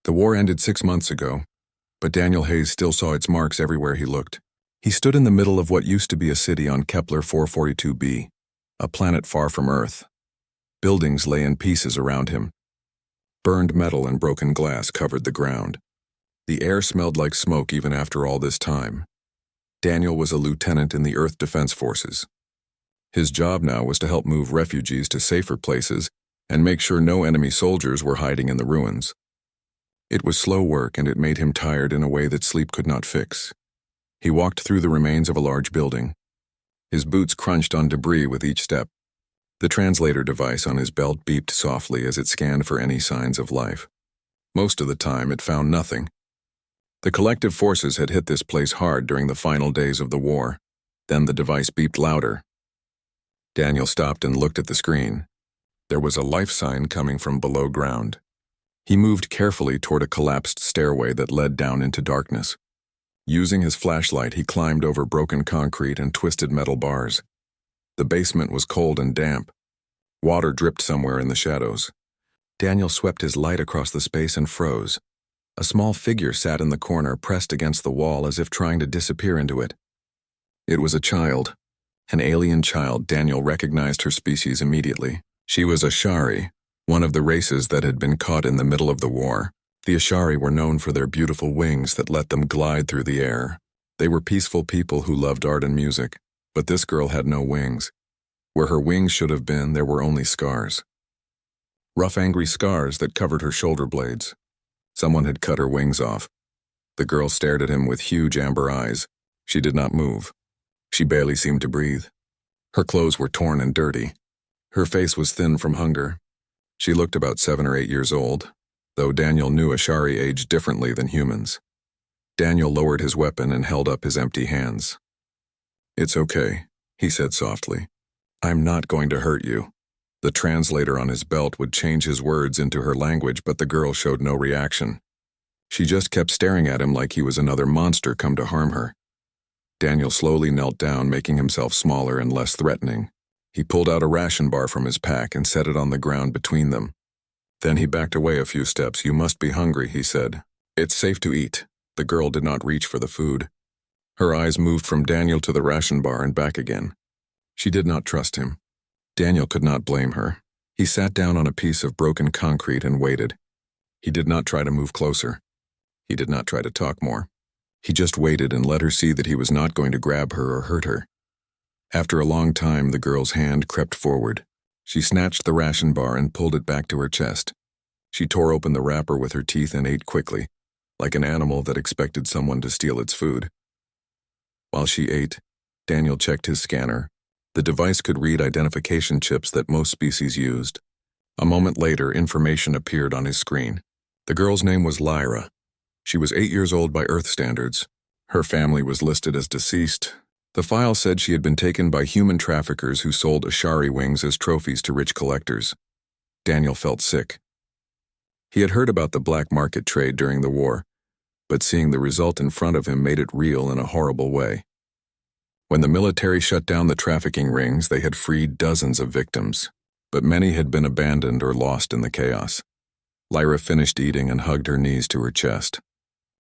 The war ended 6 months ago, but Daniel Hayes still saw its marks everywhere he looked. He stood in the middle of what used to be a city on Kepler 442b, a planet far from Earth. Buildings lay in pieces around him. Burned metal and broken glass covered the ground. The air smelled like smoke even after all this time. Daniel was a lieutenant in the Earth Defense Forces. His job now was to help move refugees to safer places and make sure no enemy soldiers were hiding in the ruins. It was slow work, and it made him tired in a way that sleep could not fix. He walked through the remains of a large building. His boots crunched on debris with each step. The translator device on his belt beeped softly as it scanned for any signs of life. Most of the time, it found nothing. The collective forces had hit this place hard during the final days of the war. Then the device beeped louder. Daniel stopped and looked at the screen. There was a life sign coming from below ground. He moved carefully toward a collapsed stairway that led down into darkness. Using his flashlight, he climbed over broken concrete and twisted metal bars. The basement was cold and damp. Water dripped somewhere in the shadows. Daniel swept his light across the space and froze. A small figure sat in the corner, pressed against the wall as if trying to disappear into it. It was a child. An alien child. Daniel recognized her species immediately. She was Ashari, one of the races that had been caught in the middle of the war. The Ashari were known for their beautiful wings that let them glide through the air. They were peaceful people who loved art and music, but this girl had no wings. Where her wings should have been, there were only scars. Rough, angry scars that covered her shoulder blades. Someone had cut her wings off. The girl stared at him with huge amber eyes. She did not move. She barely seemed to breathe. Her clothes were torn and dirty. Her face was thin from hunger. She looked about 7 or 8 years old, though Daniel knew Ashari aged differently than humans. Daniel lowered his weapon and held up his empty hands. "It's okay," he said softly. "I'm not going to hurt you." The translator on his belt would change his words into her language, but the girl showed no reaction. She just kept staring at him like he was another monster come to harm her. Daniel slowly knelt down, making himself smaller and less threatening. He pulled out a ration bar from his pack and set it on the ground between them. Then he backed away a few steps. "You must be hungry," he said. "It's safe to eat." The girl did not reach for the food. Her eyes moved from Daniel to the ration bar and back again. She did not trust him. Daniel could not blame her. He sat down on a piece of broken concrete and waited. He did not try to move closer. He did not try to talk more. He just waited and let her see that he was not going to grab her or hurt her. After a long time, the girl's hand crept forward. She snatched the ration bar and pulled it back to her chest. She tore open the wrapper with her teeth and ate quickly, like an animal that expected someone to steal its food. While she ate, Daniel checked his scanner. The device could read identification chips that most species used. A moment later, information appeared on his screen. The girl's name was Lyra. She was 8 years old by Earth standards. Her family was listed as deceased. The file said she had been taken by human traffickers who sold Ashari wings as trophies to rich collectors. Daniel felt sick. He had heard about the black market trade during the war, but seeing the result in front of him made it real in a horrible way. When the military shut down the trafficking rings, they had freed dozens of victims, but many had been abandoned or lost in the chaos. Lyra finished eating and hugged her knees to her chest.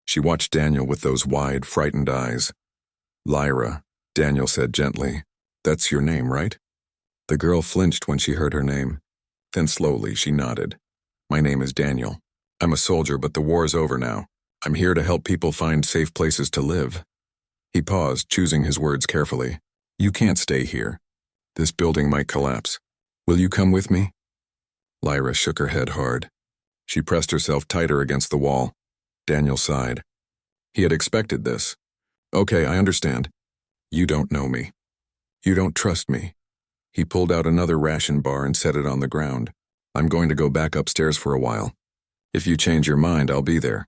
She watched Daniel with those wide, frightened eyes. "Lyra," Daniel said gently. "That's your name, right?" The girl flinched when she heard her name. Then slowly she nodded. "My name is Daniel. I'm a soldier, but the war is over now. I'm here to help people find safe places to live." He paused, choosing his words carefully. "You can't stay here. This building might collapse. Will you come with me?" Lyra shook her head hard. She pressed herself tighter against the wall. Daniel sighed. He had expected this. "Okay, I understand. You don't know me. You don't trust me." He pulled out another ration bar and set it on the ground. "I'm going to go back upstairs for a while. If you change your mind, I'll be there."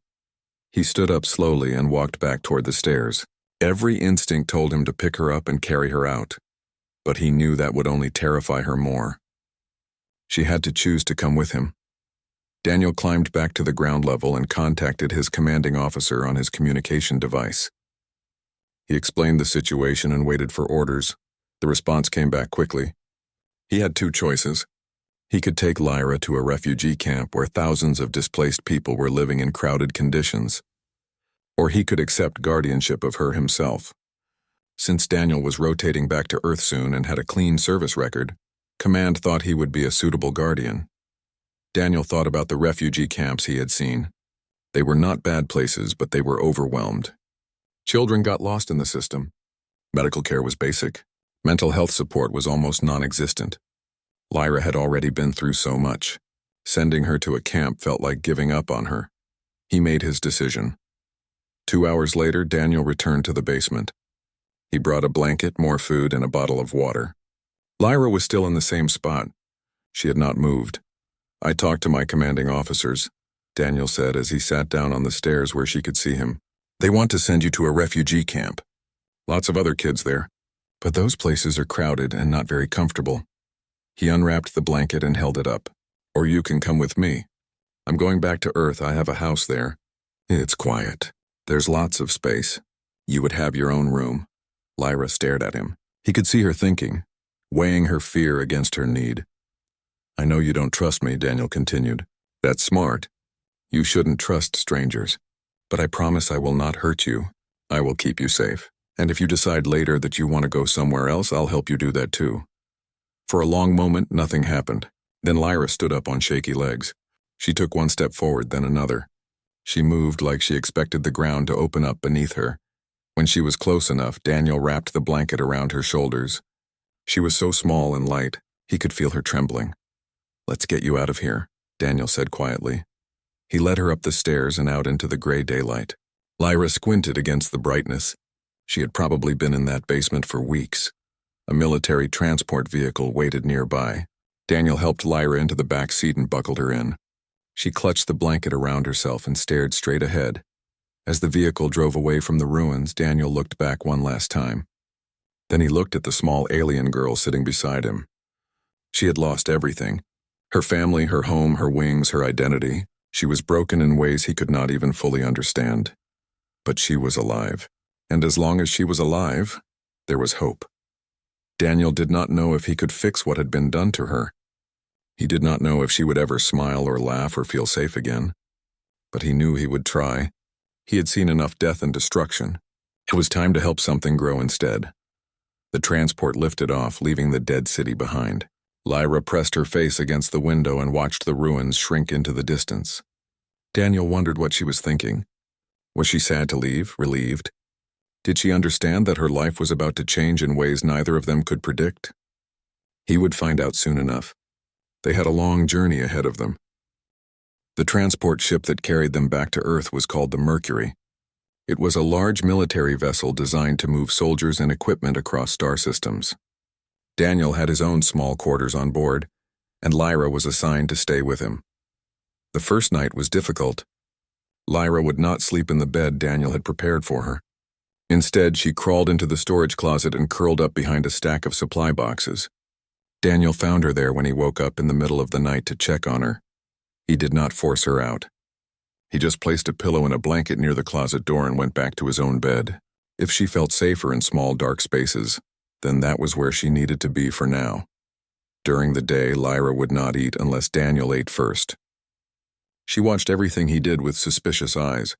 He stood up slowly and walked back toward the stairs. Every instinct told him to pick her up and carry her out, but he knew that would only terrify her more. She had to choose to come with him. Daniel climbed back to the ground level and contacted his commanding officer on his communication device. He explained the situation and waited for orders. The response came back quickly. He had 2 choices: He could take Lyra to a refugee camp where thousands of displaced people were living in crowded conditions. Or he could accept guardianship of her himself. Since Daniel was rotating back to Earth soon and had a clean service record, Command thought he would be a suitable guardian. Daniel thought about the refugee camps he had seen. They were not bad places, but they were overwhelmed. Children got lost in the system. Medical care was basic. Mental health support was almost non-existent. Lyra had already been through so much. Sending her to a camp felt like giving up on her. He made his decision. 2 hours later, Daniel returned to the basement. He brought a blanket, more food, and a bottle of water. Lyra was still in the same spot. She had not moved. "I talked to my commanding officers," Daniel said as he sat down on the stairs where she could see him. "They want to send you to a refugee camp. Lots of other kids there. But those places are crowded and not very comfortable." He unwrapped the blanket and held it up. "Or you can come with me. I'm going back to Earth. I have a house there. It's quiet. There's lots of space. You would have your own room." Lyra stared at him. He could see her thinking, weighing her fear against her need. "I know you don't trust me," Daniel continued. "That's smart. You shouldn't trust strangers. But I promise I will not hurt you. I will keep you safe. And if you decide later that you want to go somewhere else, I'll help you do that too." For a long moment, nothing happened. Then Lyra stood up on shaky legs. She took one step forward, then another. She moved like she expected the ground to open up beneath her. When she was close enough, Daniel wrapped the blanket around her shoulders. She was so small and light, he could feel her trembling. "Let's get you out of here," Daniel said quietly. He led her up the stairs and out into the gray daylight. Lyra squinted against the brightness. She had probably been in that basement for weeks. A military transport vehicle waited nearby. Daniel helped Lyra into the back seat and buckled her in. She clutched the blanket around herself and stared straight ahead. As the vehicle drove away from the ruins, Daniel looked back one last time. Then he looked at the small alien girl sitting beside him. She had lost everything. Her family, her home, her wings, her identity. She was broken in ways he could not even fully understand. But she was alive. And as long as she was alive, there was hope. Daniel did not know if he could fix what had been done to her. He did not know if she would ever smile or laugh or feel safe again. But he knew he would try. He had seen enough death and destruction. It was time to help something grow instead. The transport lifted off, leaving the dead city behind. Lyra pressed her face against the window and watched the ruins shrink into the distance. Daniel wondered what she was thinking. Was she sad to leave, relieved? Did she understand that her life was about to change in ways neither of them could predict? He would find out soon enough. They had a long journey ahead of them. The transport ship that carried them back to Earth was called the Mercury. It was a large military vessel designed to move soldiers and equipment across star systems. Daniel had his own small quarters on board, and Lyra was assigned to stay with him. The first night was difficult. Lyra would not sleep in the bed Daniel had prepared for her. Instead, she crawled into the storage closet and curled up behind a stack of supply boxes. Daniel found her there when he woke up in the middle of the night to check on her. He did not force her out. He just placed a pillow and a blanket near the closet door and went back to his own bed. If she felt safer in small, dark spaces, then that was where she needed to be for now. During the day, Lyra would not eat unless Daniel ate first. She watched everything he did with suspicious eyes.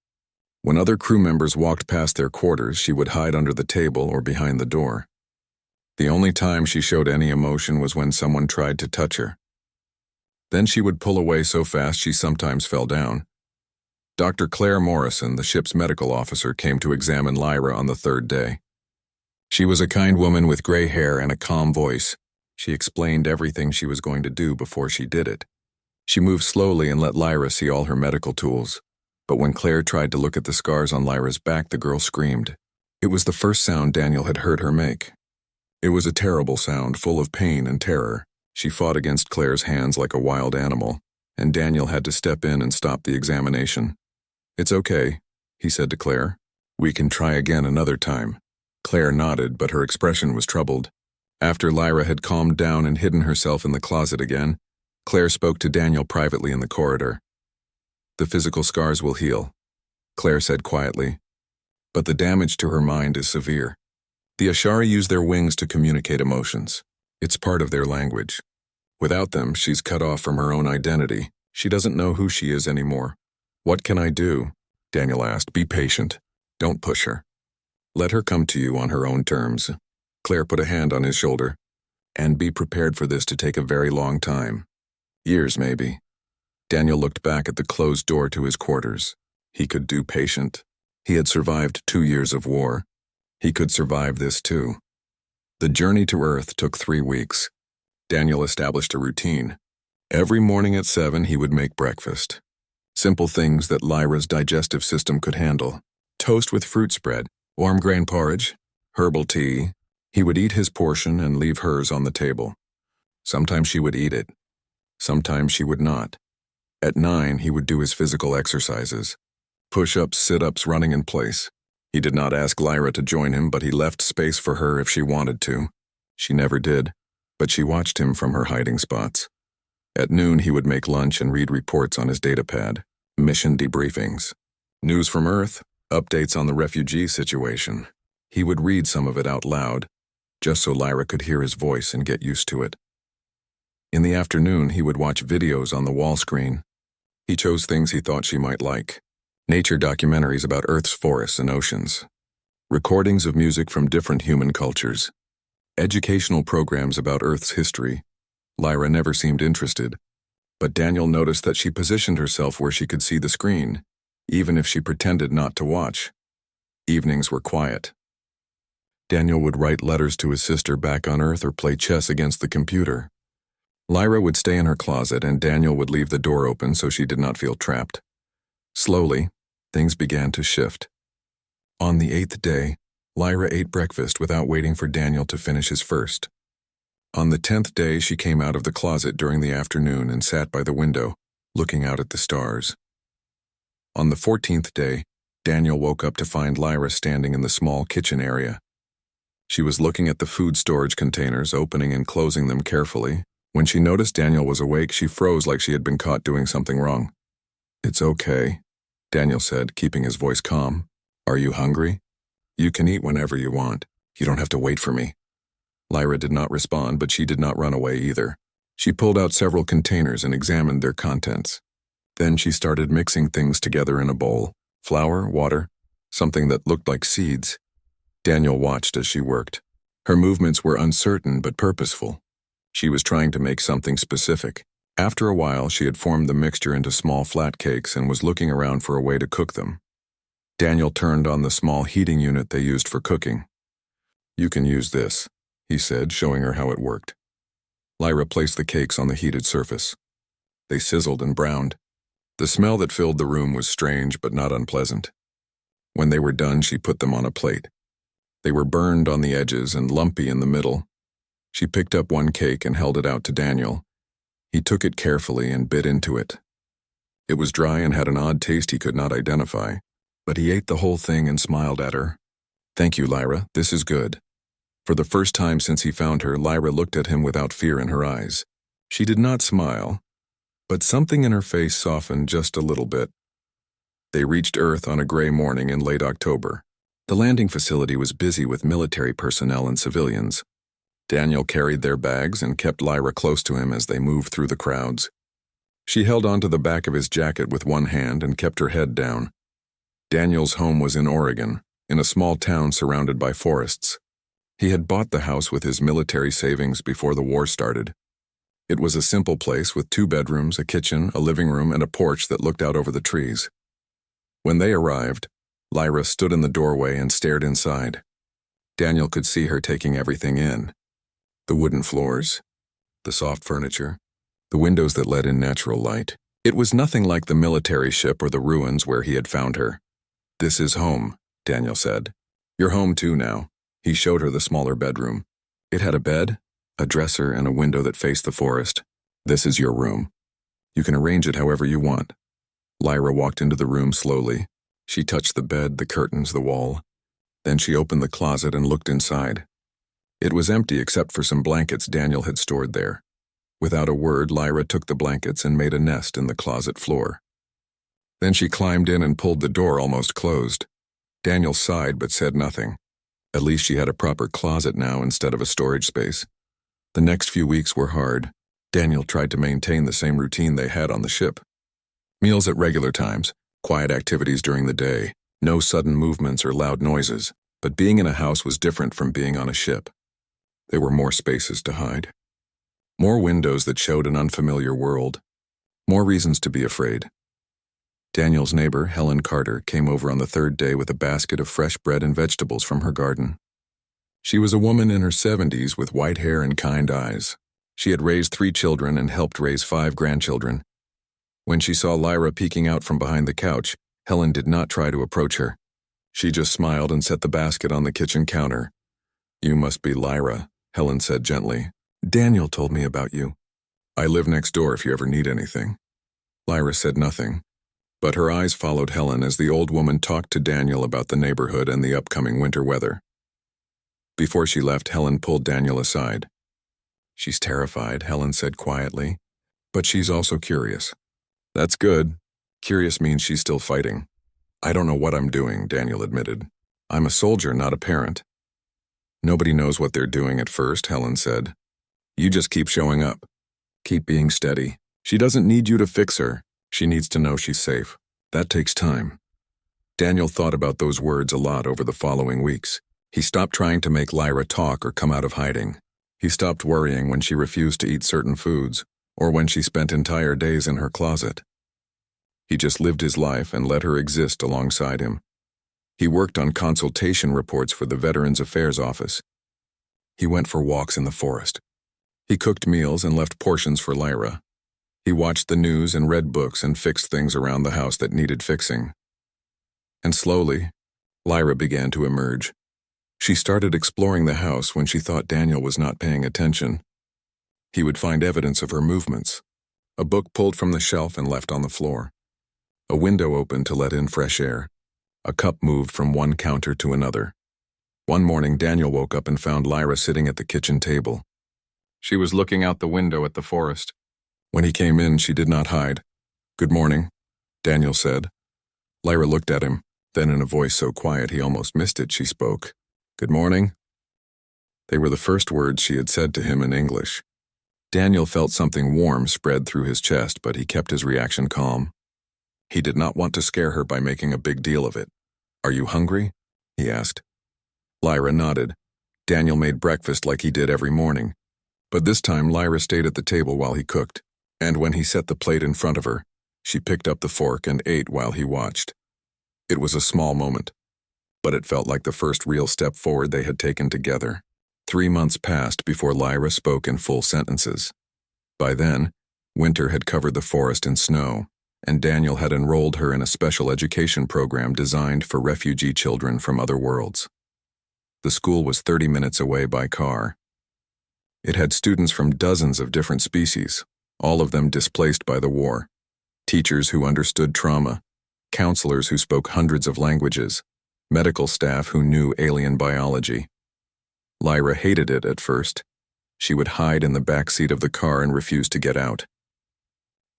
When other crew members walked past their quarters, she would hide under the table or behind the door. The only time she showed any emotion was when someone tried to touch her. Then she would pull away so fast she sometimes fell down. Dr. Claire Morrison, the ship's medical officer, came to examine Lyra on the third day. She was a kind woman with gray hair and a calm voice. She explained everything she was going to do before she did it. She moved slowly and let Lyra see all her medical tools. But when Claire tried to look at the scars on Lyra's back, the girl screamed. It was the first sound Daniel had heard her make. It was a terrible sound, full of pain and terror. She fought against Claire's hands like a wild animal, and Daniel had to step in and stop the examination. "It's okay," he said to Claire. "We can try again another time." Claire nodded, but her expression was troubled. After Lyra had calmed down and hidden herself in the closet again, Claire spoke to Daniel privately in the corridor. "The physical scars will heal," Claire said quietly. "But the damage to her mind is severe. The Ashari use their wings to communicate emotions. It's part of their language. Without them, she's cut off from her own identity. She doesn't know who she is anymore. What can I do? Daniel asked. Be patient. Don't push her. Let her come to you on her own terms. Claire put a hand on his shoulder. And be prepared for this to take a very long time. Years, maybe. Daniel looked back at the closed door to his quarters. He could do patient. He had survived 2 years of war. He could survive this too. The journey to Earth took 3 weeks. Daniel established a routine. Every morning at 7 he would make breakfast. Simple things that Lyra's digestive system could handle. Toast with fruit spread, warm grain porridge, herbal tea. He would eat his portion and leave hers on the table. Sometimes she would eat it. Sometimes she would not. At 9 he would do his physical exercises. Push-ups, sit-ups, running in place. He did not ask Lyra to join him, but he left space for her if she wanted to. She never did, but she watched him from her hiding spots. At noon he would make lunch and read reports on his datapad. Mission debriefings. News from Earth, updates on the refugee situation. He would read some of it out loud, just so Lyra could hear his voice and get used to it. In the afternoon he would watch videos on the wall screen. He chose things he thought she might like. Nature documentaries about Earth's forests and oceans. Recordings of music from different human cultures. Educational programs about Earth's history. Lyra never seemed interested, but Daniel noticed that she positioned herself where she could see the screen, even if she pretended not to watch. Evenings were quiet. Daniel would write letters to his sister back on Earth or play chess against the computer. Lyra would stay in her closet and Daniel would leave the door open so she did not feel trapped. Slowly, things began to shift. On the 8th day, Lyra ate breakfast without waiting for Daniel to finish his first. On the 10th day, she came out of the closet during the afternoon and sat by the window, looking out at the stars. On the 14th day, Daniel woke up to find Lyra standing in the small kitchen area. She was looking at the food storage containers, opening and closing them carefully. When she noticed Daniel was awake, she froze like she had been caught doing something wrong. It's okay, Daniel said, keeping his voice calm. Are you hungry? You can eat whenever you want. You don't have to wait for me. Lyra did not respond, but she did not run away either. She pulled out several containers and examined their contents. Then she started mixing things together in a bowl. Flour, water, something that looked like seeds. Daniel watched as she worked. Her movements were uncertain but purposeful. She was trying to make something specific. After a while, she had formed the mixture into small flat cakes and was looking around for a way to cook them. Daniel turned on the small heating unit they used for cooking. You can use this, he said, showing her how it worked. Lyra placed the cakes on the heated surface. They sizzled and browned. The smell that filled the room was strange but not unpleasant. When they were done, she put them on a plate. They were burned on the edges and lumpy in the middle. She picked up one cake and held it out to Daniel. He took it carefully and bit into it. It was dry and had an odd taste he could not identify, but he ate the whole thing and smiled at her. Thank you, Lyra, this is good. For the first time since he found her, Lyra looked at him without fear in her eyes. She did not smile, but something in her face softened just a little bit. They reached Earth on a gray morning in late October. The landing facility was busy with military personnel and civilians. Daniel carried their bags and kept Lyra close to him as they moved through the crowds. She held onto the back of his jacket with one hand and kept her head down. Daniel's home was in Oregon, in a small town surrounded by forests. He had bought the house with his military savings before the war started. It was a simple place with 2 bedrooms, a kitchen, a living room, and a porch that looked out over the trees. When they arrived, Lyra stood in the doorway and stared inside. Daniel could see her taking everything in. The wooden floors, the soft furniture, the windows that let in natural light. It was nothing like the military ship or the ruins where he had found her. This is home, Daniel said. You're home too now. He showed her the smaller bedroom. It had a bed, a dresser, and a window that faced the forest. This is your room. You can arrange it however you want. Lyra walked into the room slowly. She touched the bed, the curtains, the wall. Then she opened the closet and looked inside. It was empty except for some blankets Daniel had stored there. Without a word, Lyra took the blankets and made a nest in the closet floor. Then she climbed in and pulled the door almost closed. Daniel sighed but said nothing. At least she had a proper closet now instead of a storage space. The next few weeks were hard. Daniel tried to maintain the same routine they had on the ship. Meals at regular times, quiet activities during the day, no sudden movements or loud noises, but being in a house was different from being on a ship. There were more spaces to hide. More windows that showed an unfamiliar world. More reasons to be afraid. Daniel's neighbor, Helen Carter, came over on the third day with a basket of fresh bread and vegetables from her garden. She was a woman in her 70s with white hair and kind eyes. She had raised 3 children and helped raise 5 grandchildren. When she saw Lyra peeking out from behind the couch, Helen did not try to approach her. She just smiled and set the basket on the kitchen counter. "You must be Lyra," Helen said gently. "Daniel told me about you. I live next door if you ever need anything." Lyra said nothing, but her eyes followed Helen as the old woman talked to Daniel about the neighborhood and the upcoming winter weather. Before she left, Helen pulled Daniel aside. "She's terrified," Helen said quietly, "but she's also curious." "That's good. Curious means she's still fighting." "I don't know what I'm doing," Daniel admitted. "I'm a soldier, not a parent." "Nobody knows what they're doing at first," Helen said. "You just keep showing up. Keep being steady. She doesn't need you to fix her. She needs to know she's safe. That takes time." Daniel thought about those words a lot over the following weeks. He stopped trying to make Lyra talk or come out of hiding. He stopped worrying when she refused to eat certain foods, or when she spent entire days in her closet. He just lived his life and let her exist alongside him. He worked on consultation reports for the Veterans Affairs Office. He went for walks in the forest. He cooked meals and left portions for Lyra. He watched the news and read books and fixed things around the house that needed fixing. And slowly, Lyra began to emerge. She started exploring the house when she thought Daniel was not paying attention. He would find evidence of her movements. A book pulled from the shelf and left on the floor. A window opened to let in fresh air. A cup moved from one counter to another. One morning, Daniel woke up and found Lyra sitting at the kitchen table. She was looking out the window at the forest. When he came in, she did not hide. "Good morning," Daniel said. Lyra looked at him, then in a voice so quiet he almost missed it, she spoke. "Good morning." They were the first words she had said to him in English. Daniel felt something warm spread through his chest, but he kept his reaction calm. He did not want to scare her by making a big deal of it. "Are you hungry?" he asked. Lyra nodded. Daniel made breakfast like he did every morning. But this time Lyra stayed at the table while he cooked, and when he set the plate in front of her, she picked up the fork and ate while he watched. It was a small moment, but it felt like the first real step forward they had taken together. 3 months passed before Lyra spoke in full sentences. By then, winter had covered the forest in snow, and Daniel had enrolled her in a special education program designed for refugee children from other worlds. The school was 30 minutes away by car. It had students from dozens of different species, all of them displaced by the war, teachers who understood trauma, counselors who spoke hundreds of languages, medical staff who knew alien biology. Lyra hated it at first. She would hide in the back seat of the car and refuse to get out.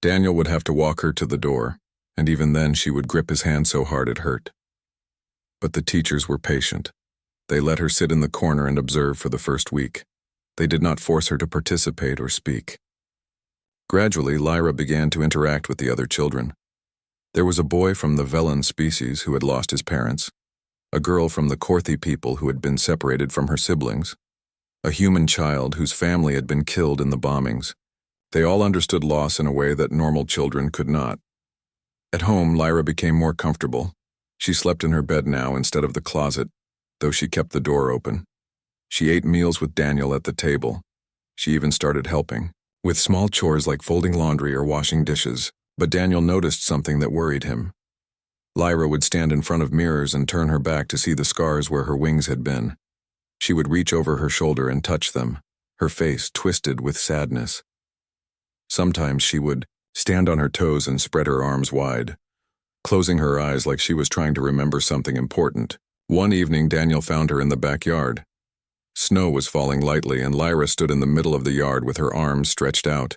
Daniel would have to walk her to the door, and even then she would grip his hand so hard it hurt. But the teachers were patient. They let her sit in the corner and observe for the first week. They did not force her to participate or speak. Gradually, Lyra began to interact with the other children. There was a boy from the Velan species who had lost his parents, a girl from the Korthi people who had been separated from her siblings, a human child whose family had been killed in the bombings. They all understood loss in a way that normal children could not. At home, Lyra became more comfortable. She slept in her bed now instead of the closet, though she kept the door open. She ate meals with Daniel at the table. She even started helping, with small chores like folding laundry or washing dishes, but Daniel noticed something that worried him. Lyra would stand in front of mirrors and turn her back to see the scars where her wings had been. She would reach over her shoulder and touch them, her face twisted with sadness. Sometimes she would stand on her toes and spread her arms wide, closing her eyes like she was trying to remember something important. One evening, Daniel found her in the backyard. Snow was falling lightly, and Lyra stood in the middle of the yard with her arms stretched out.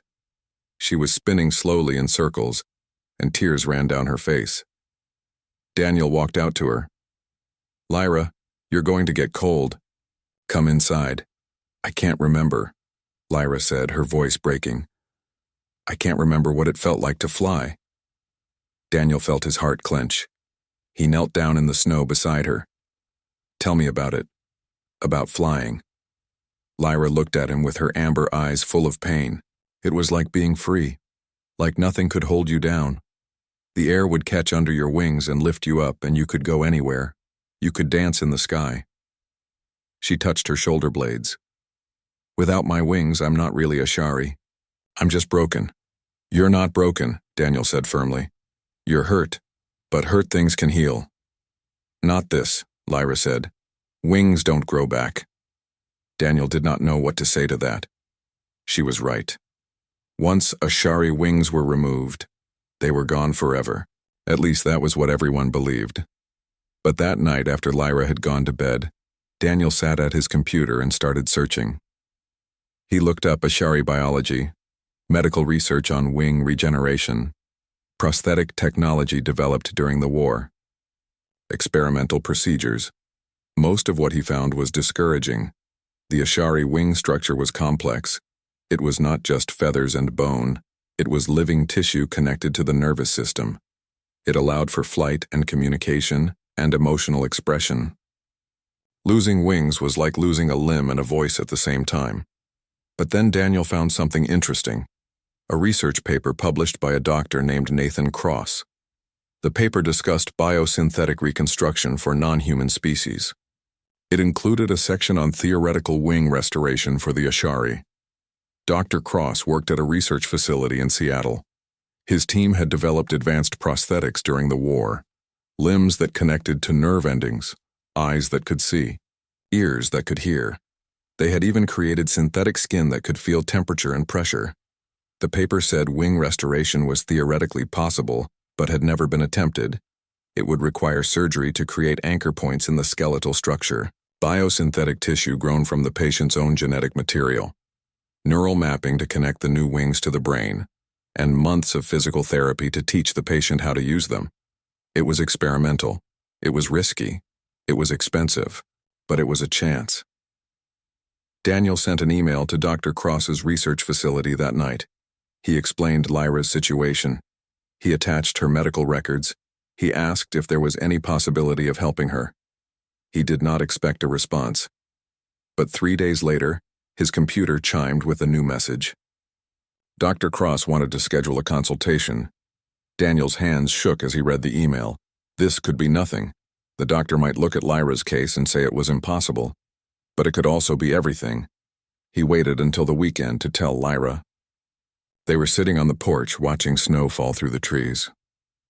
She was spinning slowly in circles, and tears ran down her face. Daniel walked out to her. "Lyra, you're going to get cold. Come inside." "I can't remember," Lyra said, her voice breaking. I can't remember what it felt like to fly. Daniel felt his heart clench. He knelt down in the snow beside her. Tell me about it. About flying. Lyra looked at him with her amber eyes full of pain. It was like being free. Like nothing could hold you down. The air would catch under your wings and lift you up, and you could go anywhere. You could dance in the sky. She touched her shoulder blades. Without my wings, I'm not really a Shari. I'm just broken. You're not broken, Daniel said firmly. You're hurt, but hurt things can heal. Not this, Lyra said. Wings don't grow back. Daniel did not know what to say to that. She was right. Once a Shari wings were removed, they were gone forever. At least that was what everyone believed. But that night, after Lyra had gone to bed, Daniel sat at his computer and started searching. He looked up Ashari biology, medical research on wing regeneration, prosthetic technology developed during the war, experimental procedures. Most of what he found was discouraging. The Ashari wing structure was complex. It was not just feathers and bone. It was living tissue connected to the nervous system. It allowed for flight and communication and emotional expression. Losing wings was like losing a limb and a voice at the same time. But then Daniel found something interesting. A research paper published by a doctor named Nathan Cross. The paper discussed biosynthetic reconstruction for non-human species. It included a section on theoretical wing restoration for the Ashari. Dr. Cross worked at a research facility in Seattle. His team had developed advanced prosthetics during the war, limbs that connected to nerve endings, eyes that could see, ears that could hear. They had even created synthetic skin that could feel temperature and pressure. The paper said wing restoration was theoretically possible, but had never been attempted. It would require surgery to create anchor points in the skeletal structure, biosynthetic tissue grown from the patient's own genetic material, neural mapping to connect the new wings to the brain, and months of physical therapy to teach the patient how to use them. It was experimental. It was risky. It was expensive. But it was a chance. Daniel sent an email to Dr. Cross's research facility that night. He explained Lyra's situation. He attached her medical records. He asked if there was any possibility of helping her. He did not expect a response. But 3 days later, his computer chimed with a new message. Dr. Cross wanted to schedule a consultation. Daniel's hands shook as he read the email. This could be nothing. The doctor might look at Lyra's case and say it was impossible. But it could also be everything. He waited until the weekend to tell Lyra. They were sitting on the porch watching snow fall through the trees.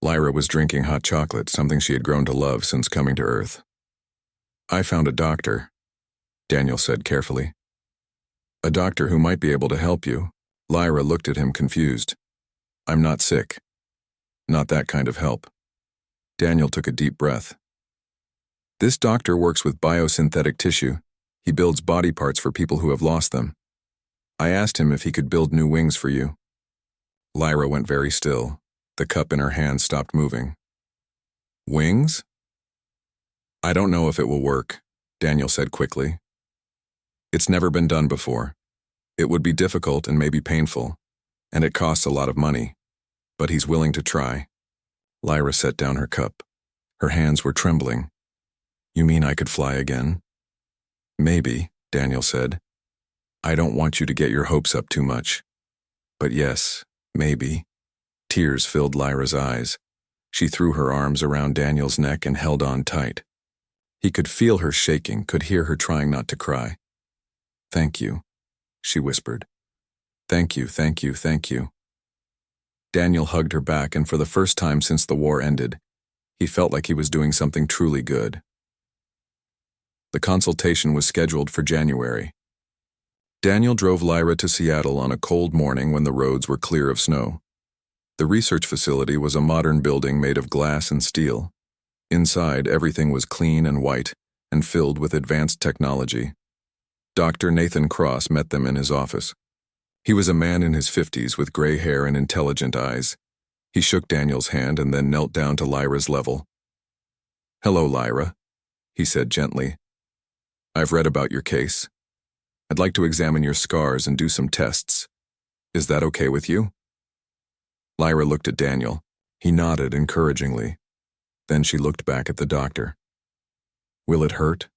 Lyra was drinking hot chocolate, something she had grown to love since coming to Earth. I found a doctor, Daniel said carefully. A doctor who might be able to help you. Lyra looked at him confused. I'm not sick. Not that kind of help. Daniel took a deep breath. This doctor works with biosynthetic tissue. He builds body parts for people who have lost them. I asked him if he could build new wings for you. Lyra went very still. The cup in her hand stopped moving. Wings? I don't know if it will work, Daniel said quickly. It's never been done before. It would be difficult and maybe painful, and it costs a lot of money. But he's willing to try. Lyra set down her cup. Her hands were trembling. You mean I could fly again? Maybe, Daniel said. I don't want you to get your hopes up too much. But yes, maybe. Tears filled Lyra's eyes. She threw her arms around Daniel's neck and held on tight. He could feel her shaking, could hear her trying not to cry. Thank you, she whispered. Thank you, thank you, thank you. Daniel hugged her back, and for the first time since the war ended, he felt like he was doing something truly good. The consultation was scheduled for January. Daniel drove Lyra to Seattle on a cold morning when the roads were clear of snow. The research facility was a modern building made of glass and steel. Inside, everything was clean and white and filled with advanced technology. Dr. Nathan Cross met them in his office. He was a man in his 50s with gray hair and intelligent eyes. He shook Daniel's hand and then knelt down to Lyra's level. Hello, Lyra, he said gently. I've read about your case. I'd like to examine your scars and do some tests. Is that okay with you? Lyra looked at Daniel. He nodded encouragingly. Then she looked back at the doctor. Will it hurt?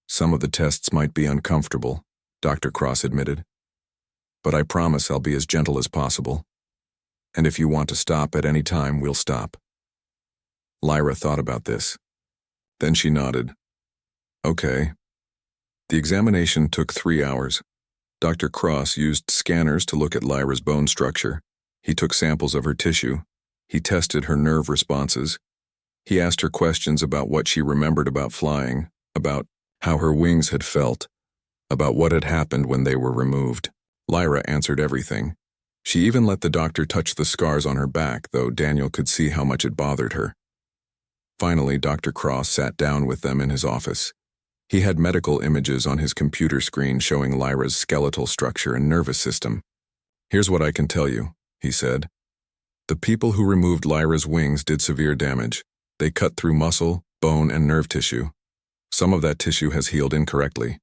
Some of the tests might be uncomfortable, Dr. Cross admitted. But I promise I'll be as gentle as possible. And if you want to stop at any time, we'll stop. Lyra thought about this. Then she nodded. Okay. The examination took 3 hours. Dr. Cross used scanners to look at Lyra's bone structure. He took samples of her tissue. He tested her nerve responses. He asked her questions about what she remembered about flying, about how her wings had felt, about what had happened when they were removed. Lyra answered everything. She even let the doctor touch the scars on her back, though Daniel could see how much it bothered her. Finally, Dr. Cross sat down with them in his office. He had medical images on his computer screen showing Lyra's skeletal structure and nervous system. Here's what I can tell you, he said. The people who removed Lyra's wings did severe damage. They cut through muscle, bone, and nerve tissue. Some of that tissue has healed incorrectly.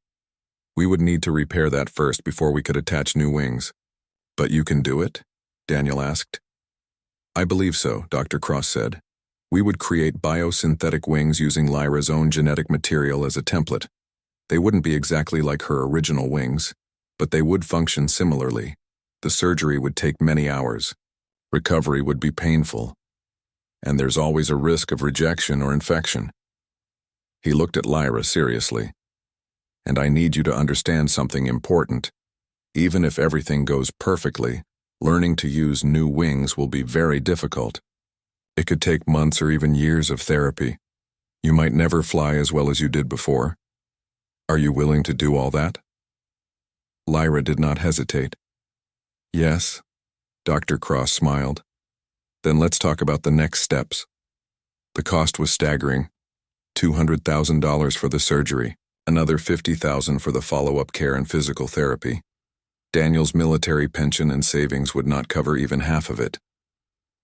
We would need to repair that first before we could attach new wings. But you can do it? Daniel asked. I believe so, Dr. Cross said. We would create biosynthetic wings using Lyra's own genetic material as a template. They wouldn't be exactly like her original wings, but they would function similarly. The surgery would take many hours. Recovery would be painful. And there's always a risk of rejection or infection. He looked at Lyra seriously. And I need you to understand something important. Even if everything goes perfectly, learning to use new wings will be very difficult. It could take months or even years of therapy. You might never fly as well as you did before. Are you willing to do all that? Lyra did not hesitate. Yes, Dr. Cross smiled. Then let's talk about the next steps. The cost was staggering. $200,000 for the surgery, another $50,000 for the follow-up care and physical therapy. Daniel's military pension and savings would not cover even half of it.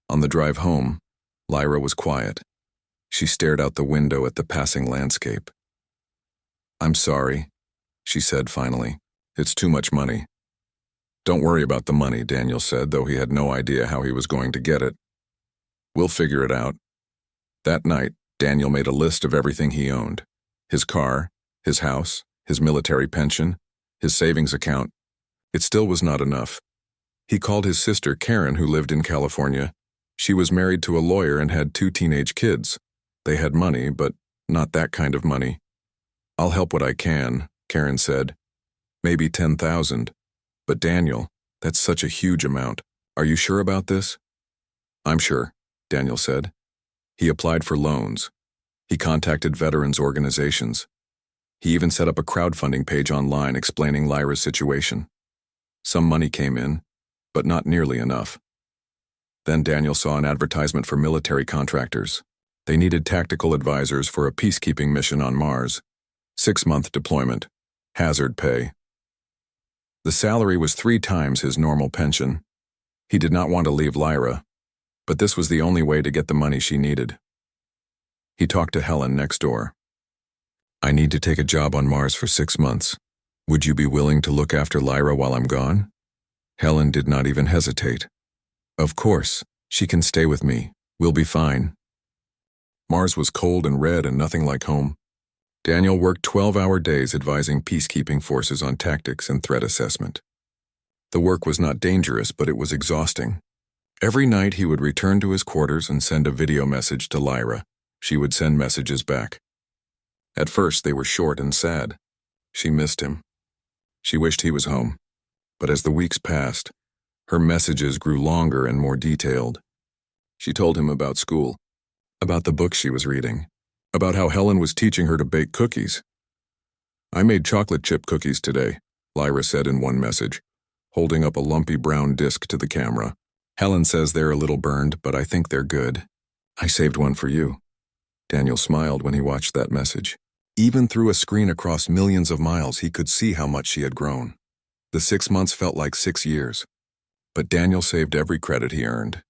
On the drive home, Lyra was quiet. She stared out the window at the passing landscape. I'm sorry, she said finally. It's too much money. Don't worry about the money, Daniel said, though he had no idea how he was going to get it. We'll figure it out. That night, Daniel made a list of everything he owned. His car, his house, his military pension, his savings account. It still was not enough. He called his sister Karen, who lived in California. She was married to a lawyer and had 2 teenage kids. They had money, but not that kind of money. I'll help what I can, Karen said. Maybe 10,000. But Daniel, that's such a huge amount. Are you sure about this? I'm sure, Daniel said. He applied for loans. He contacted veterans organizations. He even set up a crowdfunding page online explaining Lyra's situation. Some money came in, but not nearly enough. Then Daniel saw an advertisement for military contractors. They needed tactical advisors for a peacekeeping mission on Mars. 6-month deployment. Hazard pay. The salary was 3 times his normal pension. He did not want to leave Lyra, but this was the only way to get the money she needed. He talked to Helen next door. I need to take a job on Mars for 6 months. Would you be willing to look after Lyra while I'm gone? Helen did not even hesitate. Of course, she can stay with me. We'll be fine. Mars was cold and red and nothing like home. Daniel worked 12-hour days advising peacekeeping forces on tactics and threat assessment. The work was not dangerous, but it was exhausting. Every night he would return to his quarters and send a video message to Lyra. She would send messages back. At first they were short and sad. She missed him. She wished he was home. But as the weeks passed, her messages grew longer and more detailed. She told him about school, about the book she was reading, about how Helen was teaching her to bake cookies. I made chocolate chip cookies today, Lyra said in one message, holding up a lumpy brown disc to the camera. Helen says they're a little burned, but I think they're good. I saved one for you. Daniel smiled when he watched that message. Even through a screen across millions of miles, he could see how much she had grown. The 6 months felt like 6 years. But Daniel saved every credit he earned.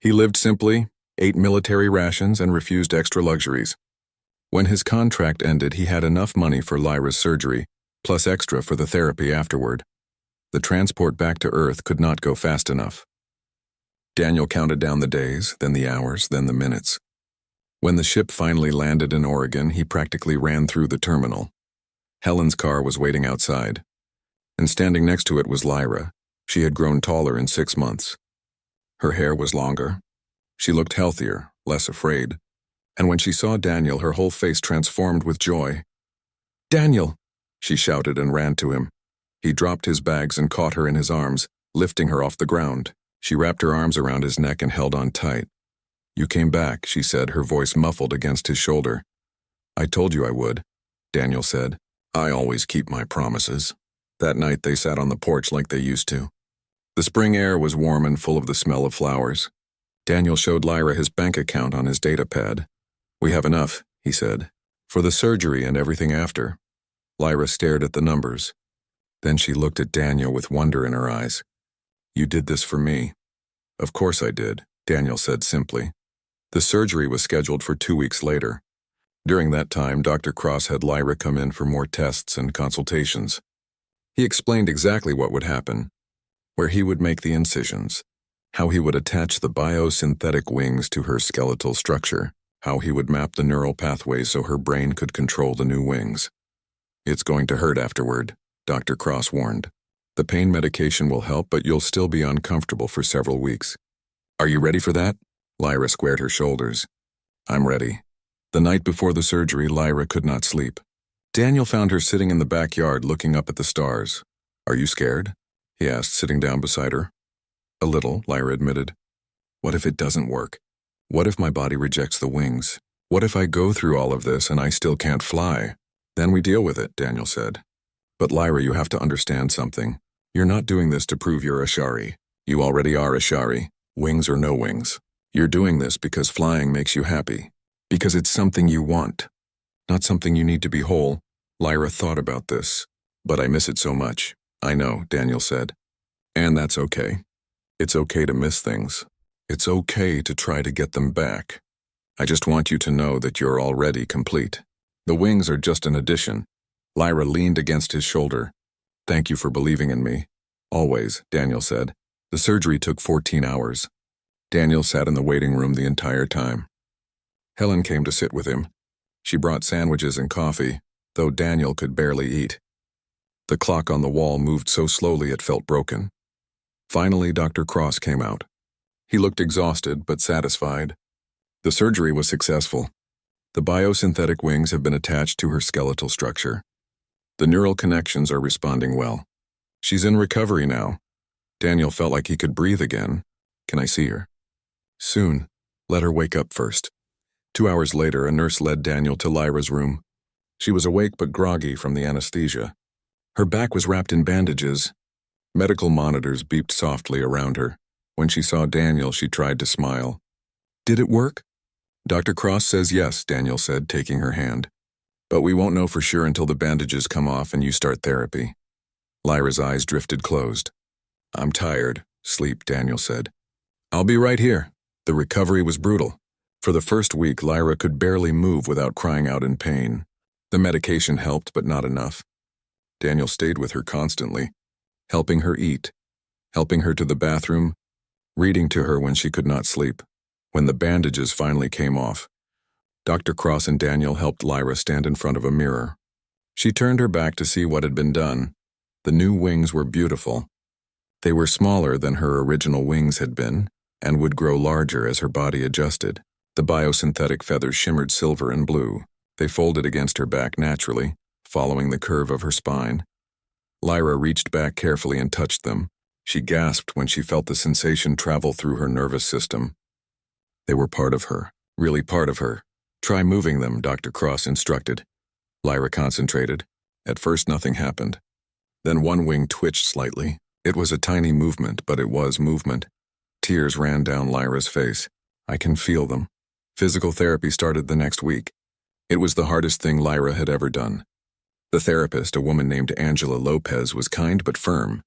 He lived simply, ate military rations, and refused extra luxuries. When his contract ended, he had enough money for Lyra's surgery, plus extra for the therapy afterward. The transport back to Earth could not go fast enough. Daniel counted down the days, then the hours, then the minutes. When the ship finally landed in Oregon, he practically ran through the terminal. Helen's car was waiting outside, and standing next to it was Lyra. She had grown taller in 6 months. Her hair was longer. She looked healthier, less afraid, and when she saw Daniel, her whole face transformed with joy. "Daniel!" she shouted and ran to him. He dropped his bags and caught her in his arms, lifting her off the ground. She wrapped her arms around his neck and held on tight. "You came back," she said, her voice muffled against his shoulder. "I told you I would," Daniel said. "I always keep my promises." That night they sat on the porch like they used to. The spring air was warm and full of the smell of flowers. Daniel showed Lyra his bank account on his data pad. "We have enough," he said, "for the surgery and everything after." Lyra stared at the numbers. Then she looked at Daniel with wonder in her eyes. "You did this for me." "Of course I did," Daniel said simply. The surgery was scheduled for 2 weeks later. During that time, Dr. Cross had Lyra come in for more tests and consultations. He explained exactly what would happen, where he would make the incisions, how he would attach the biosynthetic wings to her skeletal structure, how he would map the neural pathways so her brain could control the new wings. "It's going to hurt afterward," Dr. Cross warned. "The pain medication will help, but you'll still be uncomfortable for several weeks." "Are you ready for that?" Lyra squared her shoulders. "I'm ready." The night before the surgery, Lyra could not sleep. Daniel found her sitting in the backyard looking up at the stars. "Are you scared?" he asked, sitting down beside her. "A little," Lyra admitted. "What if it doesn't work? What if my body rejects the wings? What if I go through all of this and I still can't fly?" "Then we deal with it," Daniel said. "But Lyra, you have to understand something. You're not doing this to prove you're a Shari. You already are a Shari, wings or no wings. You're doing this because flying makes you happy, because it's something you want, not something you need to be whole." Lyra thought about this. "But I miss it so much." "I know," Daniel said. "And that's okay. It's okay to miss things. It's okay to try to get them back. I just want you to know that you're already complete. The wings are just an addition." Lyra leaned against his shoulder. "Thank you for believing in me." "Always," Daniel said. The surgery took 14 hours. Daniel sat in the waiting room the entire time. Helen came to sit with him. She brought sandwiches and coffee, though Daniel could barely eat. The clock on the wall moved so slowly it felt broken. Finally, Dr. Cross came out. He looked exhausted but satisfied. The surgery was successful. The biosynthetic wings have been attached to her skeletal structure. The neural connections are responding well. She's in recovery now. Daniel felt like he could breathe again. "Can I see her?" "Soon. Let her wake up first." 2 hours later, a nurse led Daniel to Lyra's room. She was awake but groggy from the anesthesia. Her back was wrapped in bandages. Medical monitors beeped softly around her. When she saw Daniel, she tried to smile. "Did it work?" "Dr. Cross says yes," Daniel said, taking her hand. "But we won't know for sure until the bandages come off and you start therapy." Lyra's eyes drifted closed. "I'm tired. Sleep," Daniel said. "I'll be right here." The recovery was brutal. For the first week, Lyra could barely move without crying out in pain. The medication helped, but not enough. Daniel stayed with her constantly, helping her eat, helping her to the bathroom, reading to her when she could not sleep. When the bandages finally came off, Dr. Cross and Daniel helped Lyra stand in front of a mirror. She turned her back to see what had been done. The new wings were beautiful. They were smaller than her original wings had been, and would grow larger as her body adjusted. The biosynthetic feathers shimmered silver and blue. They folded against her back naturally, following the curve of her spine. Lyra reached back carefully and touched them. She gasped when she felt the sensation travel through her nervous system. They were part of her, really part of her. "Try moving them," Dr. Cross instructed. Lyra concentrated. At first nothing happened. Then one wing twitched slightly. It was a tiny movement, but it was movement. Tears ran down Lyra's face. "I can feel them." Physical therapy started the next week. It was the hardest thing Lyra had ever done. The therapist, a woman named Angela Lopez, was kind but firm.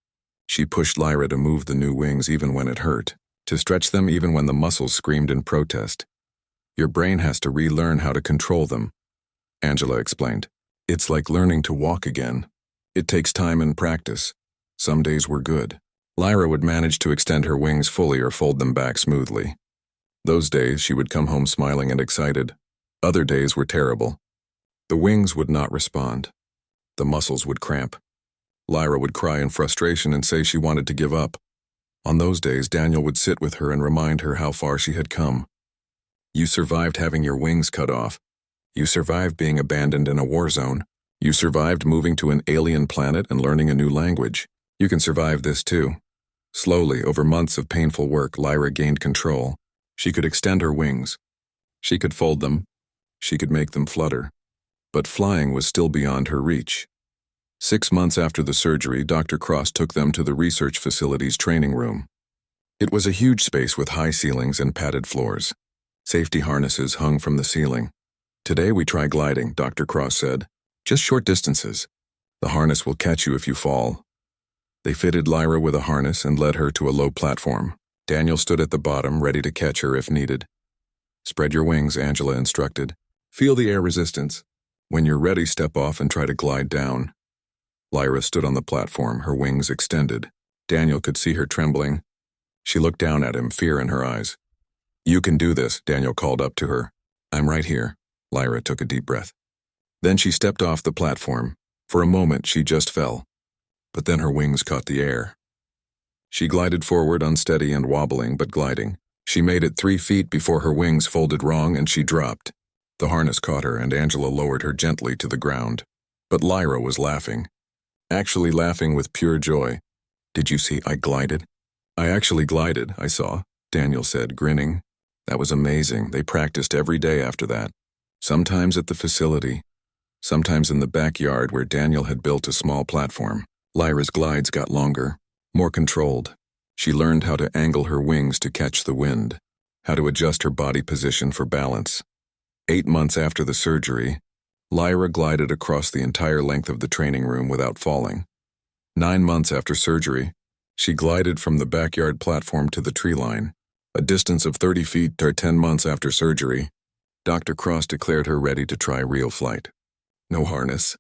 She pushed Lyra to move the new wings even when it hurt, to stretch them even when the muscles screamed in protest. "Your brain has to relearn how to control them," Angela explained. "It's like learning to walk again. It takes time and practice. Some days were good. Lyra would manage to extend her wings fully or fold them back smoothly. Those days, she would come home smiling and excited. Other days were terrible. The wings would not respond. The muscles would cramp. Lyra would cry in frustration and say she wanted to give up. On those days, Daniel would sit with her and remind her how far she had come. You survived having your wings cut off. You survived being abandoned in a war zone. You survived moving to an alien planet and learning a new language. You can survive this too. Slowly, over months of painful work, Lyra gained control. She could extend her wings. She could fold them. She could make them flutter. But flying was still beyond her reach. 6 months after the surgery, Dr. Cross took them to the research facility's training room. It was a huge space with high ceilings and padded floors. Safety harnesses hung from the ceiling. Today we try gliding, Dr. Cross said. Just short distances. The harness will catch you if you fall. They fitted Lyra with a harness and led her to a low platform. Daniel stood at the bottom, ready to catch her if needed. Spread your wings, Angela instructed. Feel the air resistance. When you're ready, step off and try to glide down. Lyra stood on the platform, her wings extended. Daniel could see her trembling. She looked down at him, fear in her eyes. You can do this, Daniel called up to her. I'm right here. Lyra took a deep breath. Then she stepped off the platform. For a moment, she just fell. But then her wings caught the air. She glided forward, unsteady and wobbling, but gliding. She made it 3 feet before her wings folded wrong and she dropped. The harness caught her and Angela lowered her gently to the ground. But Lyra was laughing. Actually laughing with pure joy. Did you see I glided? I actually glided, I saw, Daniel said, grinning. That was amazing. They practiced every day after that. Sometimes at the facility. Sometimes in the backyard where Daniel had built a small platform. Lyra's glides got longer, more controlled. She learned how to angle her wings to catch the wind, how to adjust her body position for balance. 8 months after the surgery, Lyra glided across the entire length of the training room without falling. 9 months after surgery, she glided from the backyard platform to the tree line, a distance of 30 feet. 10 months after surgery, Dr. Cross declared her ready to try real flight. No harness,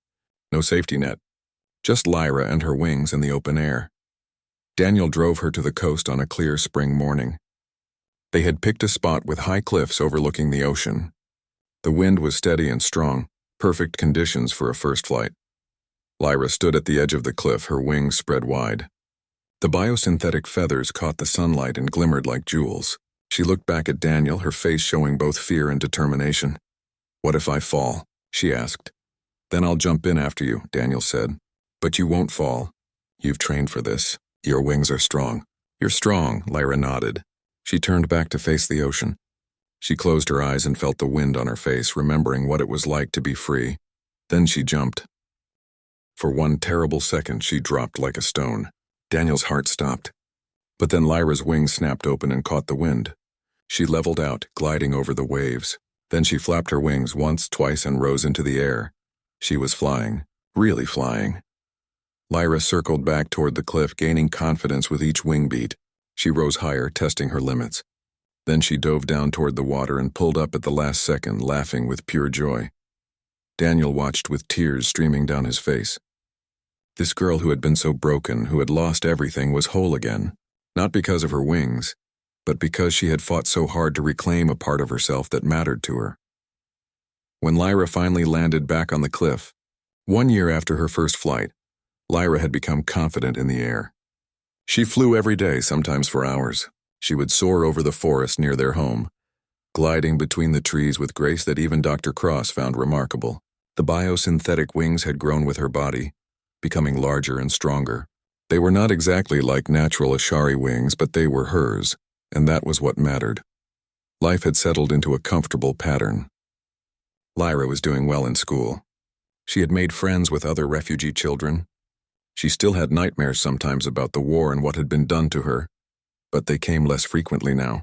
no safety net, just Lyra and her wings in the open air. Daniel drove her to the coast on a clear spring morning. They had picked a spot with high cliffs overlooking the ocean. The wind was steady and strong, perfect conditions for a first flight. Lyra stood at the edge of the cliff, her wings spread wide. The biosynthetic feathers caught the sunlight and glimmered like jewels. She looked back at Daniel, her face showing both fear and determination. What if I fall? She asked. Then I'll jump in after you, Daniel said. But you won't fall. You've trained for this. Your wings are strong. You're strong, Lyra nodded. She turned back to face the ocean. She closed her eyes and felt the wind on her face, remembering what it was like to be free. Then she jumped. For one terrible second, she dropped like a stone. Daniel's heart stopped. But then Lyra's wings snapped open and caught the wind. She leveled out, gliding over the waves. Then she flapped her wings once, twice, and rose into the air. She was flying, really flying. Lyra circled back toward the cliff, gaining confidence with each wing beat. She rose higher, testing her limits. Then she dove down toward the water and pulled up at the last second, laughing with pure joy. Daniel watched with tears streaming down his face. This girl who had been so broken, who had lost everything, was whole again, not because of her wings, but because she had fought so hard to reclaim a part of herself that mattered to her. When Lyra finally landed back on the cliff, 1 year after her first flight, Lyra had become confident in the air. She flew every day, sometimes for hours. She would soar over the forest near their home, gliding between the trees with grace that even Dr. Cross found remarkable. The biosynthetic wings had grown with her body, becoming larger and stronger. They were not exactly like natural Ashari wings, but they were hers, and that was what mattered. Life had settled into a comfortable pattern. Lyra was doing well in school. She had made friends with other refugee children. She still had nightmares sometimes about the war and what had been done to her, but they came less frequently now.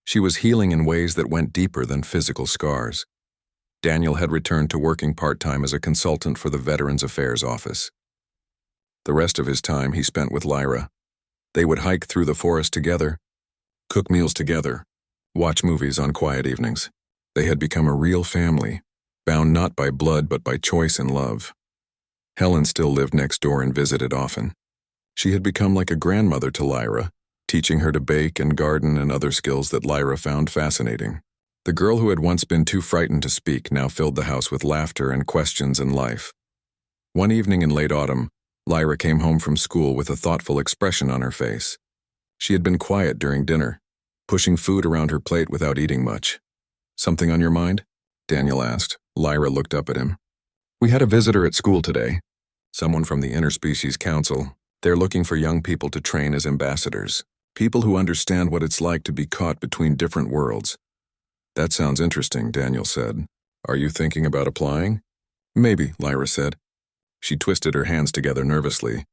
She was healing in ways that went deeper than physical scars. Daniel had returned to working part-time as a consultant for the Veterans Affairs Office. The rest of his time he spent with Lyra. They would hike through the forest together, cook meals together, watch movies on quiet evenings. They had become a real family, bound not by blood but by choice and love. Helen still lived next door and visited often. She had become like a grandmother to Lyra, teaching her to bake and garden and other skills that Lyra found fascinating. The girl who had once been too frightened to speak now filled the house with laughter and questions and life. One evening in late autumn, Lyra came home from school with a thoughtful expression on her face. She had been quiet during dinner, pushing food around her plate without eating much. "Something on your mind?" Daniel asked. Lyra looked up at him. "We had a visitor at school today. Someone from the Interspecies Council. They're looking for young people to train as ambassadors. People who understand what it's like to be caught between different worlds." "That sounds interesting," Daniel said. "Are you thinking about applying?" "Maybe," Lyra said. She twisted her hands together nervously.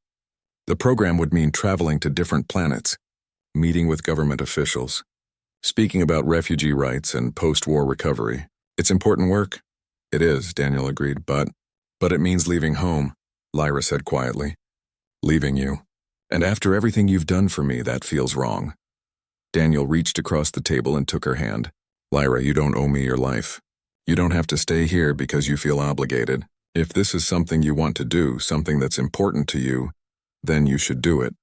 The program would mean traveling to different planets, meeting with government officials, speaking about refugee rights and post-war recovery. "It's important work." "It is," Daniel agreed, but it means leaving home," Lyra said quietly. "Leaving you. And after everything you've done for me, that feels wrong." Daniel reached across the table and took her hand. "Lyra, you don't owe me your life. You don't have to stay here because you feel obligated. If this is something you want to do, something that's important to you, then you should do it."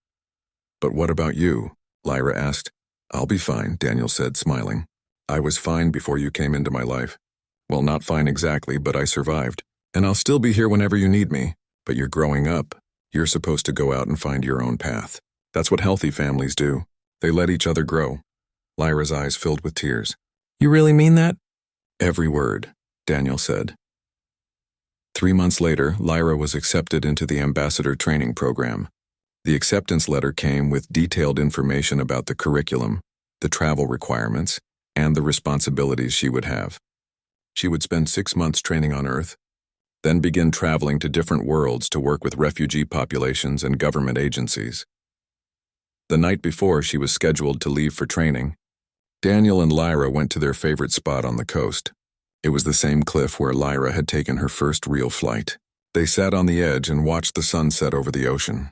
"But what about you?" Lyra asked. "I'll be fine," Daniel said, smiling. "I was fine before you came into my life. Well, not fine exactly, but I survived. And I'll still be here whenever you need me. But you're growing up. You're supposed to go out and find your own path. That's what healthy families do. They let each other grow." Lyra's eyes filled with tears. "You really mean that?" "Every word," Daniel said. 3 months later, Lyra was accepted into the ambassador training program. The acceptance letter came with detailed information about the curriculum, the travel requirements, and the responsibilities she would have. She would spend 6 months training on Earth, then begin traveling to different worlds to work with refugee populations and government agencies. The night before she was scheduled to leave for training, Daniel and Lyra went to their favorite spot on the coast. It was the same cliff where Lyra had taken her first real flight. They sat on the edge and watched the sun set over the ocean.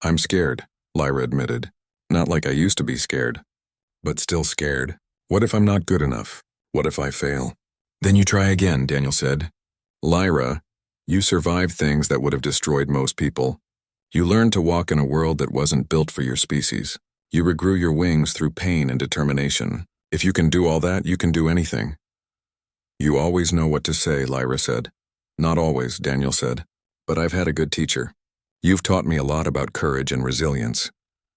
"I'm scared," Lyra admitted. "Not like I used to be scared, but still scared. What if I'm not good enough? What if I fail?" "Then you try again," Daniel said. "Lyra, you survived things that would have destroyed most people. You learned to walk in a world that wasn't built for your species. You regrew your wings through pain and determination. If you can do all that, you can do anything." "You always know what to say," Lyra said. "Not always," Daniel said. "But I've had a good teacher. You've taught me a lot about courage and resilience."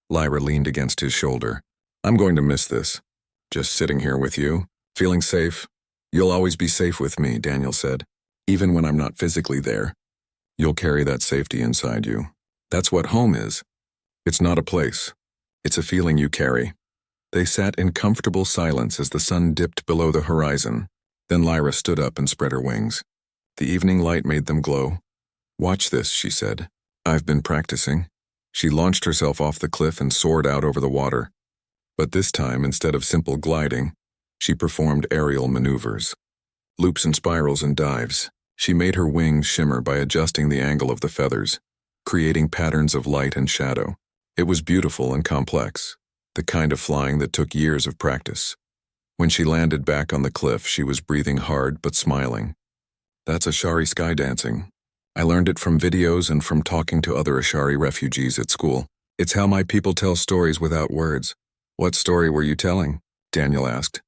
Lyra leaned against his shoulder. "I'm going to miss this. Just sitting here with you, feeling safe." "You'll always be safe with me," Daniel said. "Even when I'm not physically there. You'll carry that safety inside you. That's what home is. It's not a place. It's a feeling you carry." They sat in comfortable silence as the sun dipped below the horizon. Then Lyra stood up and spread her wings. The evening light made them glow. "Watch this," she said. "I've been practicing." She launched herself off the cliff and soared out over the water. But this time, instead of simple gliding, she performed aerial maneuvers. Loops and spirals and dives. She made her wings shimmer by adjusting the angle of the feathers, creating patterns of light and shadow. It was beautiful and complex, the kind of flying that took years of practice. When she landed back on the cliff, she was breathing hard but smiling. "That's Ashari sky dancing. I learned it from videos and from talking to other Ashari refugees at school. It's how my people tell stories without words." "What story were you telling?" Daniel asked.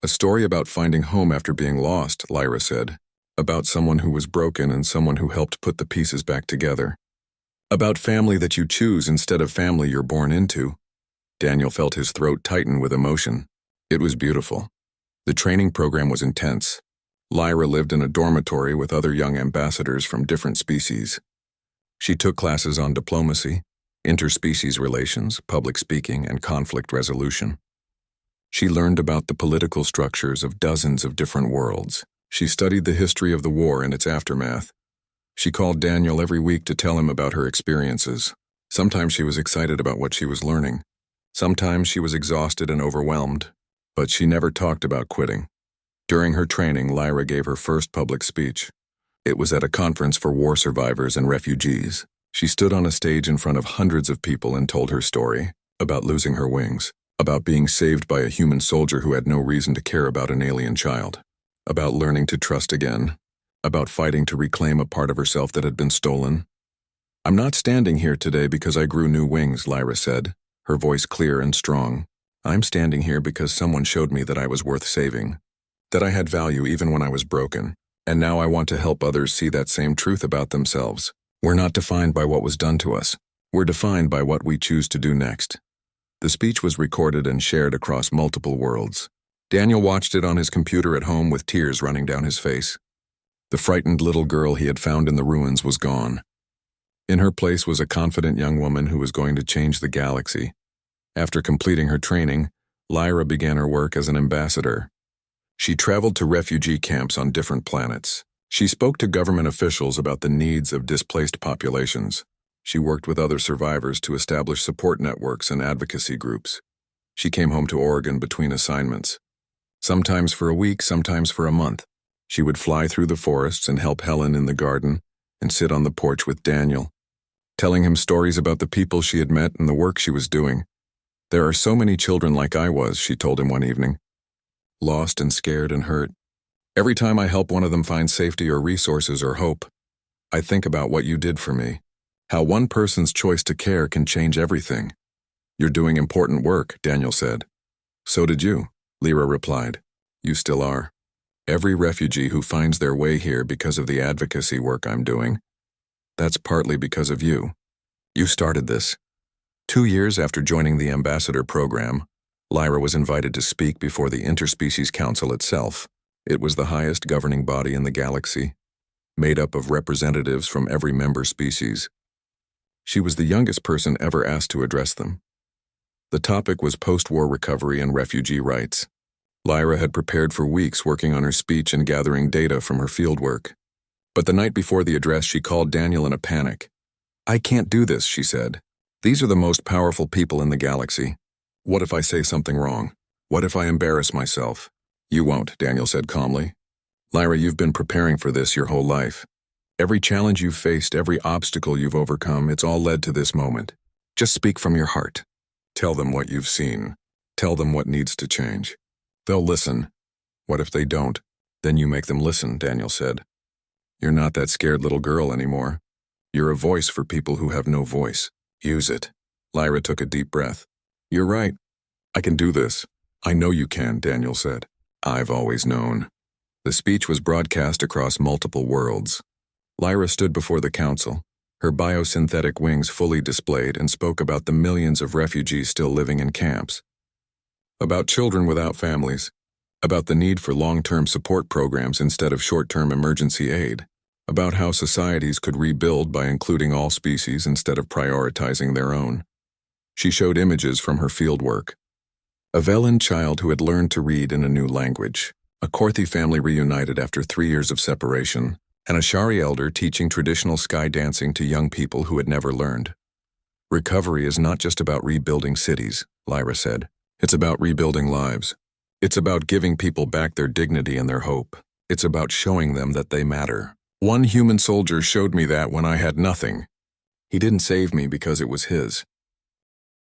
"A story about finding home after being lost," Lyra said. "About someone who was broken and someone who helped put the pieces back together. About family that you choose instead of family you're born into." Daniel felt his throat tighten with emotion. It was beautiful. The training program was intense. Lyra lived in a dormitory with other young ambassadors from different species. She took classes on diplomacy, interspecies relations, public speaking, and conflict resolution. She learned about the political structures of dozens of different worlds. She studied the history of the war and its aftermath. She called Daniel every week to tell him about her experiences. Sometimes she was excited about what she was learning. Sometimes she was exhausted and overwhelmed, but she never talked about quitting. During her training, Lyra gave her first public speech. It was at a conference for war survivors and refugees. She stood on a stage in front of hundreds of people and told her story, about losing her wings, about being saved by a human soldier who had no reason to care about an alien child, about learning to trust again, about fighting to reclaim a part of herself that had been stolen. I'm not standing here today because I grew new wings, Lyra said, her voice clear and strong. I'm standing here because someone showed me that I was worth saving, that I had value even when I was broken, and now I want to help others see that same truth about themselves. We're not defined by what was done to us. We're defined by what we choose to do next. The speech was recorded and shared across multiple worlds. Daniel watched it on his computer at home with tears running down his face. The frightened little girl he had found in the ruins was gone. In her place was a confident young woman who was going to change the galaxy. After completing her training, Lyra began her work as an ambassador. She traveled to refugee camps on different planets. She spoke to government officials about the needs of displaced populations. She worked with other survivors to establish support networks and advocacy groups. She came home to Oregon between assignments. Sometimes for a week, sometimes for a month. She would fly through the forests and help Helen in the garden and sit on the porch with Daniel, telling him stories about the people she had met and the work she was doing. There are so many children like I was, she told him one evening. Lost and scared and hurt. Every time I help one of them find safety or resources or hope, I think about what you did for me. How one person's choice to care can change everything. You're doing important work, Daniel said. So did you, Lyra replied. You still are. Every refugee who finds their way here because of the advocacy work I'm doing, that's partly because of you. You started this. 2 years after joining the ambassador program, Lyra was invited to speak before the Interspecies Council itself. It was the highest governing body in the galaxy, made up of representatives from every member species. She was the youngest person ever asked to address them. The topic was post-war recovery and refugee rights. Lyra had prepared for weeks working on her speech and gathering data from her fieldwork. But the night before the address, she called Daniel in a panic. I can't do this, she said. These are the most powerful people in the galaxy. What if I say something wrong? What if I embarrass myself? You won't, Daniel said calmly. Lyra, you've been preparing for this your whole life. Every challenge you've faced, every obstacle you've overcome, it's all led to this moment. Just speak from your heart. Tell them what you've seen. Tell them what needs to change. They'll listen. What if they don't? Then you make them listen, Daniel said. You're not that scared little girl anymore. You're a voice for people who have no voice. Use it. Lyra took a deep breath. You're right. I can do this. I know you can, Daniel said. I've always known. The speech was broadcast across multiple worlds. Lyra stood before the council, her biosynthetic wings fully displayed, and spoke about the millions of refugees still living in camps. About children without families. About the need for long-term support programs instead of short-term emergency aid. About how societies could rebuild by including all species instead of prioritizing their own. She showed images from her fieldwork. A Velen child who had learned to read in a new language. A Korthi family reunited after 3 years of separation. And a Shari elder teaching traditional sky dancing to young people who had never learned. Recovery is not just about rebuilding cities, Lyra said. It's about rebuilding lives. It's about giving people back their dignity and their hope. It's about showing them that they matter. One human soldier showed me that when I had nothing. He didn't save me because it was his.